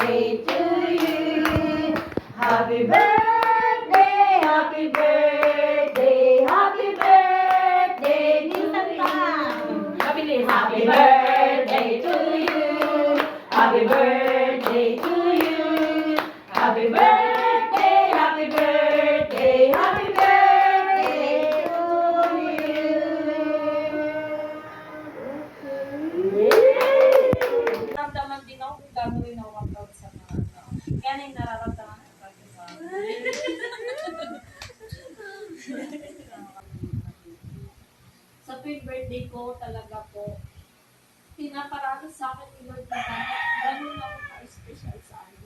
birthday to you. Happy birthday, happy birthday, happy birthday to you. Happy birthday to you. Happy birthday to you. Happy birthday, happy birthday, happy birthday to you. Naramdaman din ako kung gagawin ako ang proud sa mga tao. Kaya na yung nararamdaman ko pati sa sa tuwing birthday ko talaga po, pinaparado sa akin ni Lord na gano'n ako ka-special sa akin.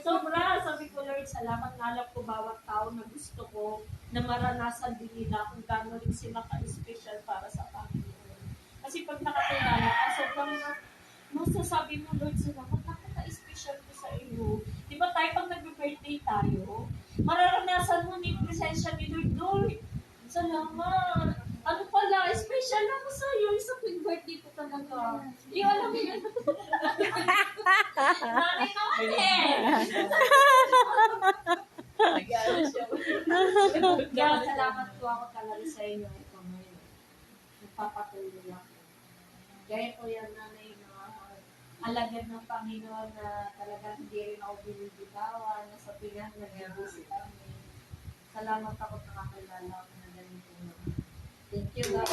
Sobra, sabi ko, Lord, salamat na alam ko bawat tao na gusto ko na maranasan din nila kung gano'n rin sila ka-special para sa Panginoon. Kasi pag nakakilala ka, sobrang masasabi mo, Lord, salamat napaka-special ko sa iyo. Di ba tayo pag nag-birthday tayo, mararanasan mo ni presensya ni Lord, Lord, salamat. Ano pala, special ako sa iyo. Sa quick birthday ko talaga. Yung alam mo yun. Nanay naman eh. Kaya salamat po ako talaga sa inyo. Ito ngayon. Nagpapatuloy ako. Gaya ko yan, nanay, na alagad ng Panginoon na talagang hindi rin ako binibitawan. Nasa pilang nag-iusip kami. Salamat ako nakakilala ako na ganito na. Thank you, God.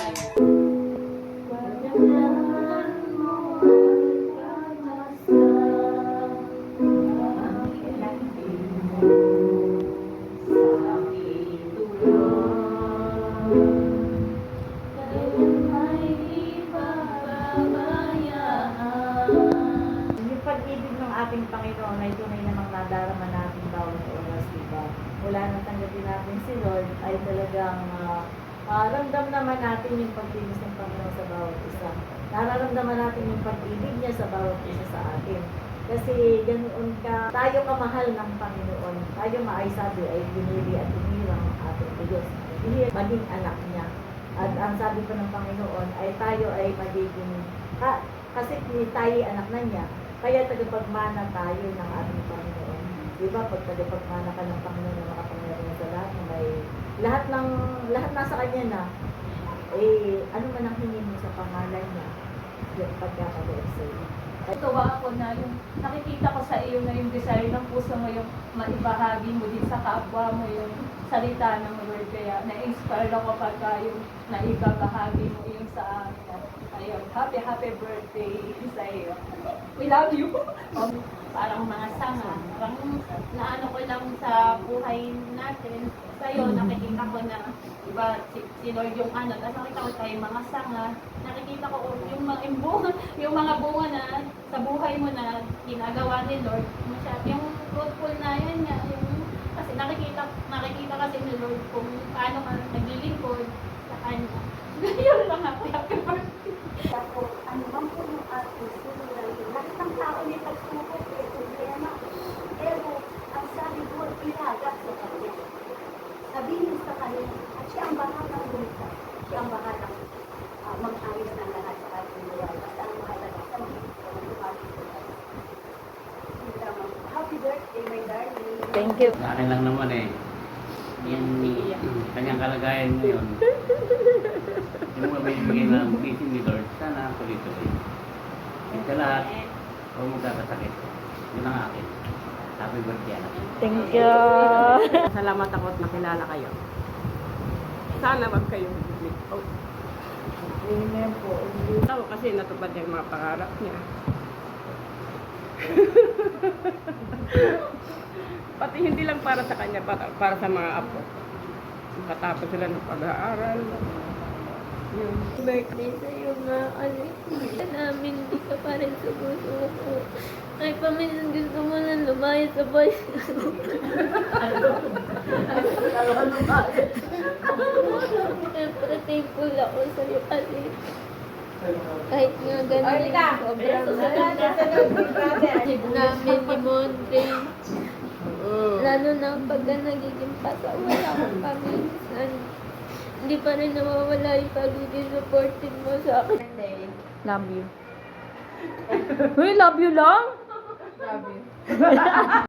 Yung pag-ibig ng ating Panginoon ay tunay namang nadarama natin bawat oras, diba? Mula nang tanggapin natin si Lord ay talagang ramdam naman natin yung pagkilos ng Panginoon sa bawat isa. Nararamdaman natin yung pag-ibig niya sa bawat isa sa atin. Kasi ganoon ka, tayo kamahal ng Panginoon. Tayo maaysabi ay binili at iniwang ang ating Diyos. Hindi maging anak niya. At ang sabi pa ng Panginoon ay tayo ay magiging, kasi tayo anak na niya, kaya tagapagmana tayo ng ating Panginoon. Diba? Pag tagapagmana ka ng Panginoon na makapangyarihan sa lahat, may lahat nasa kanya na, ano man ang hingin mo sa pangalan niya, yung pagkakalob sa iyo. Tuwa ako na yung nakikita ko sa iyo na yung desire ng puso mo, yung maibahagi mo din sa kapwa mo yung salita ng Lord. Kaya na-inspire ako pagka yung naibabahagi mo yung sa amin. Ayun, happy birthday sa iyo. We love you. Parang mga sanga. Parang naano ko lang sa buhay natin. Sa'yo, nakikita ko na, iba, si Lord yung ano, tapos nakita ko tayo mga sanga, nakikita ko yung mga bunga na sa buhay mo na ginagawa ni Lord, yung fruitful na yan niya, kasi nakikita kasi ni Lord kung paano ka naglilingkod sa kanya. Yun lang ako, happy birthday. Ako, ano man po yung ating sunuran, lahat ng tao may pagsubok, may problema. Pero, ang sabi ko, ilagak sa kanya. Sabihin sa kanya, at siya ang bahalang lumitas. Siya ang bahalang mag-ayos ng lahat sa ating buhay. Basta ang mahalaga sa mga happy birthday, my darling. Thank you. Sa akin lang naman eh. Yan, kanyang kalagayan ngayon. Yung mabibigay ng blessing ni Lord, sana tuloy-tuloy. At sa lahat, huwag magkakasakit. Yun ang akin. Happy birthday, anak. Thank you. Salamat ako at nakilala kayo. Sana wag kayong bibig. Oh. Amen po. Tao kasi natupad yung mga pangarap niya. Pati hindi lang para sa kanya, para sa mga apo. Makatapos sila ng pag-aaral. Yun. Birthday sa'yo nga, anak. Namin, hindi ka pa rin sumusuko. Ay, paminsan gusto mo lang lumayas sa boys. Siyempre, thankful ako sa'yo kasi kahit nga ganun, sobrang namin ni Monte. Lalo na pagka nagiging pasawala ako paminsan. Hindi pa rin nawawala yung pagiging supportive mo sa akin. Love you. Uy, love you lang? Grabe.